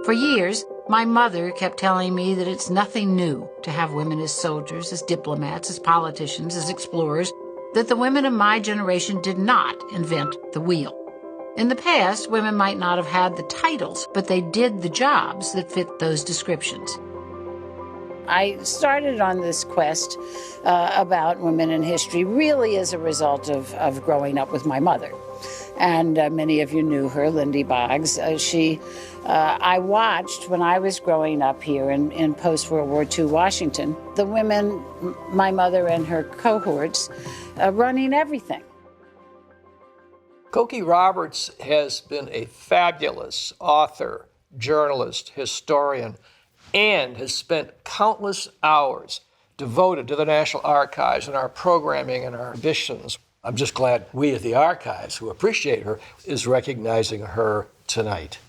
For years, my mother kept telling me that it's nothing new to have women as soldiers, as diplomats, as politicians, as explorers, that the women of my generation did not invent the wheel. In the past, women might not have had the titles, but they did the jobs that fit those descriptions. I started on this quest about women in history really as a result of growing up with my mother. And many of you knew her, Lindy Boggs. I watched when I was growing up here in post-World War II Washington, the women, my mother and her cohorts, running everything. Cokie Roberts has been a fabulous author, journalist, historian, and has spent countless hours devoted to the National Archives and our programming and our editions. I'm just glad we at the Archives, who appreciate her, is recognizing her tonight.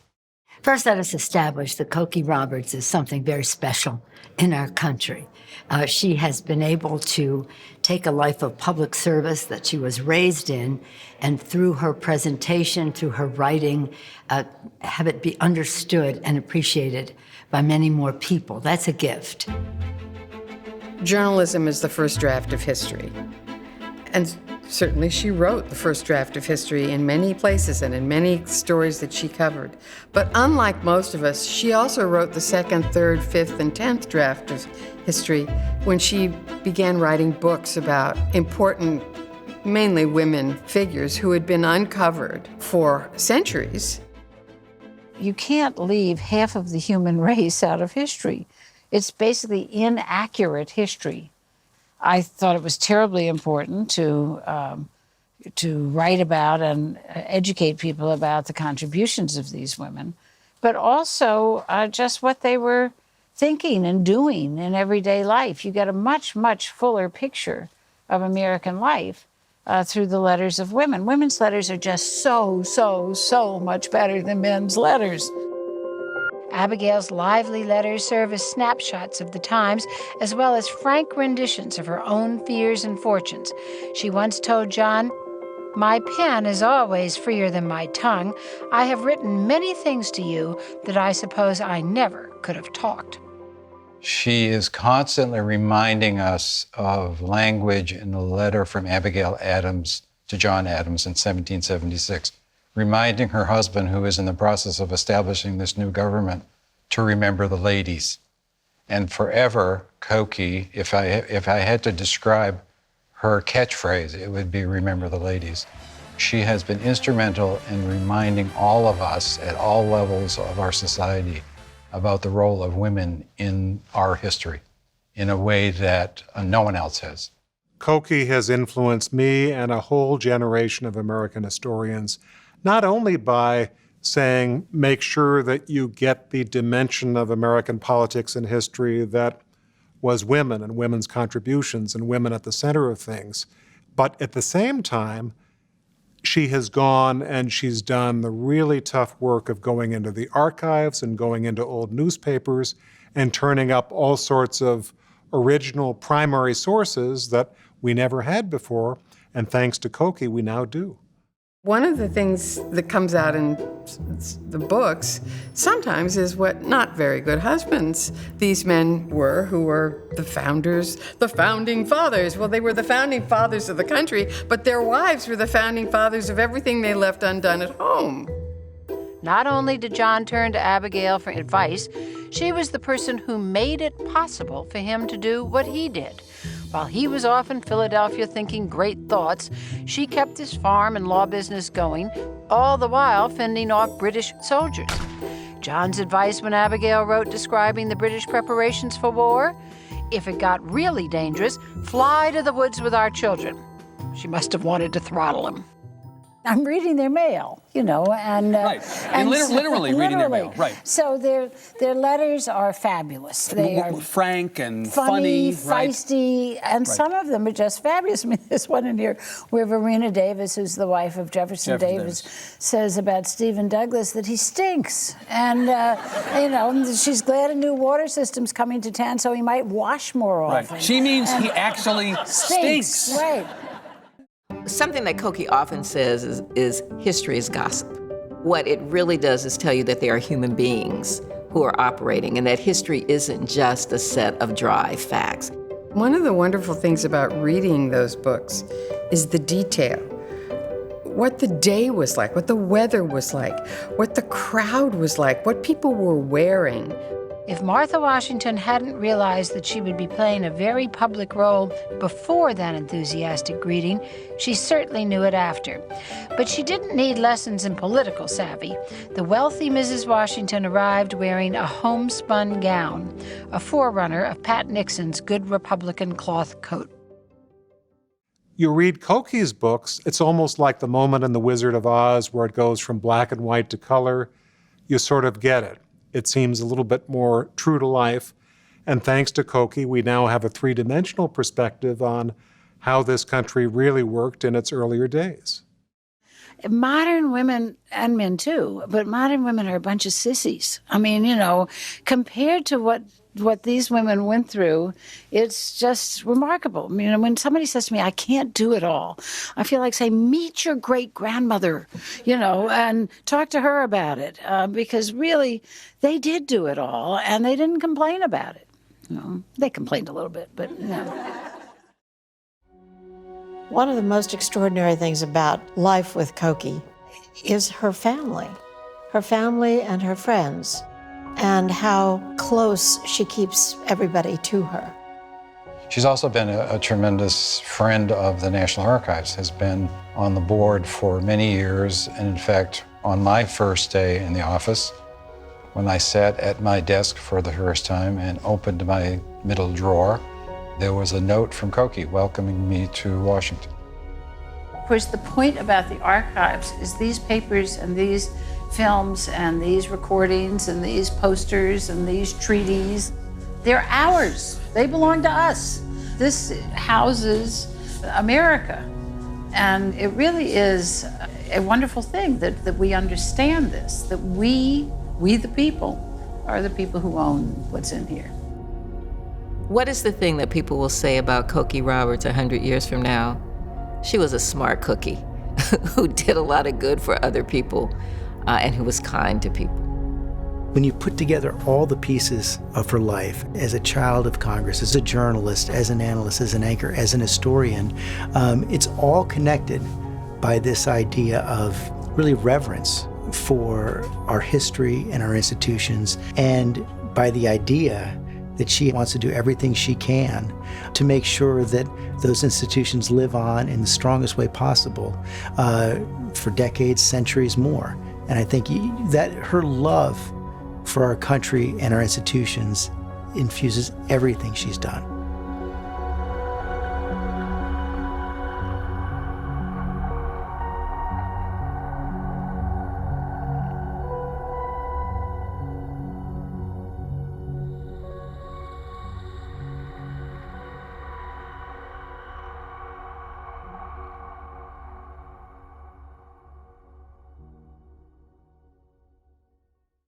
First, let us establish that Cokie Roberts is something very special in our country. She has been able to take a life of public service that she was raised in, and through her presentation, through her writing, have it be understood and appreciated by many more people. That's a gift. Journalism is the first draft of history. And certainly she wrote the first draft of history in many places and in many stories that she covered. But unlike most of us, she also wrote the second, third, fifth, and 10th draft of history when she began writing books about important, mainly women figures who had been uncovered for centuries. You can't leave half of the human race out of history. It's basically inaccurate history. I thought it was terribly important to write about and educate people about the contributions of these women, but also just what they were thinking and doing in everyday life. You get a much, much fuller picture of American life through the letters of women. Women's letters are just so much better than men's letters. Abigail's lively letters serve as snapshots of the times, as well as frank renditions of her own fears and fortunes. She once told John, "My pen is always freer than my tongue. I have written many things to you that I suppose I never could have talked." She is constantly reminding us of language in a letter from Abigail Adams to John Adams in 1776, reminding her husband, who is in the process of establishing this new government, to remember the ladies. And forever, Cokie, if I had to describe her catchphrase, it would be remember the ladies. She has been instrumental in reminding all of us at all levels of our society about the role of women in our history in a way that no one else has. Cokie has influenced me and a whole generation of American historians, not only by saying, make sure that you get the dimension of American politics and history that was women and women's contributions and women at the center of things, but at the same time, she has gone and she's done the really tough work of going into the archives and going into old newspapers and turning up all sorts of original primary sources that we never had before. And thanks to Cokie, we now do. One of the things that comes out in the books sometimes is what not very good husbands these men were, who were the founders, the founding fathers. Well, they were the founding fathers of the country, but their wives were the founding fathers of everything they left undone at home. Not only did John turn to Abigail for advice, she was the person who made it possible for him to do what he did. While he was off in Philadelphia thinking great thoughts, she kept his farm and law business going, all the while fending off British soldiers. John's advice when Abigail wrote describing the British preparations for war: if it got really dangerous, fly to the woods with our children. She must have wanted to throttle him. I'm reading their mail, and right, and literally reading their mail, right? So their letters are fabulous. They are frank and funny, feisty, and some of them are just fabulous. I mean, there's one in here where Verena Davis, who's the wife of Jefferson Davis, says about Stephen Douglas that he stinks, and she's glad a new water system's coming to town so he might wash more often. Right. She means he actually stinks. Right. Something that Cokie often says is history is gossip. What it really does is tell you that they are human beings who are operating, and that history isn't just a set of dry facts. One of the wonderful things about reading those books is the detail. What the day was like, what the weather was like, what the crowd was like, what people were wearing. If Martha Washington hadn't realized that she would be playing a very public role before that enthusiastic greeting, she certainly knew it after. But she didn't need lessons in political savvy. The wealthy Mrs. Washington arrived wearing a homespun gown, a forerunner of Pat Nixon's good Republican cloth coat. You read Cokie's books, it's almost like the moment in The Wizard of Oz where it goes from black and white to color. You sort of get it. It seems a little bit more true to life. And thanks to Cokie, we now have a three-dimensional perspective on how this country really worked in its earlier days. Modern women, and men too, but modern women are a bunch of sissies. I mean, you know, compared to what these women went through, it's just remarkable. I mean, when somebody says to me, I can't do it all, I feel like saying, meet your great-grandmother, you know, and talk to her about it. Because really, they did do it all, and they didn't complain about it. You know, they complained a little bit, but, you know. One of the most extraordinary things about life with Cokie is her family and her friends, and how close she keeps everybody to her. She's also been a tremendous friend of the National Archives, has been on the board for many years, and in fact, on my first day in the office, when I sat at my desk for the first time and opened my middle drawer, there was a note from Cokie welcoming me to Washington. Of course, the point about the archives is these papers and these films and these recordings and these posters and these treaties, they're ours. They belong to us. This houses America. And it really is a wonderful thing that we understand this, that we the people, are the people who own what's in here. What is the thing that people will say about Cokie Roberts 100 years from now? She was a smart cookie who did a lot of good for other people and who was kind to people. When you put together all the pieces of her life as a child of Congress, as a journalist, as an analyst, as an anchor, as an historian, it's all connected by this idea of really reverence for our history and our institutions, and by the idea that she wants to do everything she can to make sure that those institutions live on in the strongest way possible for decades, centuries more. And I think that her love for our country and our institutions infuses everything she's done.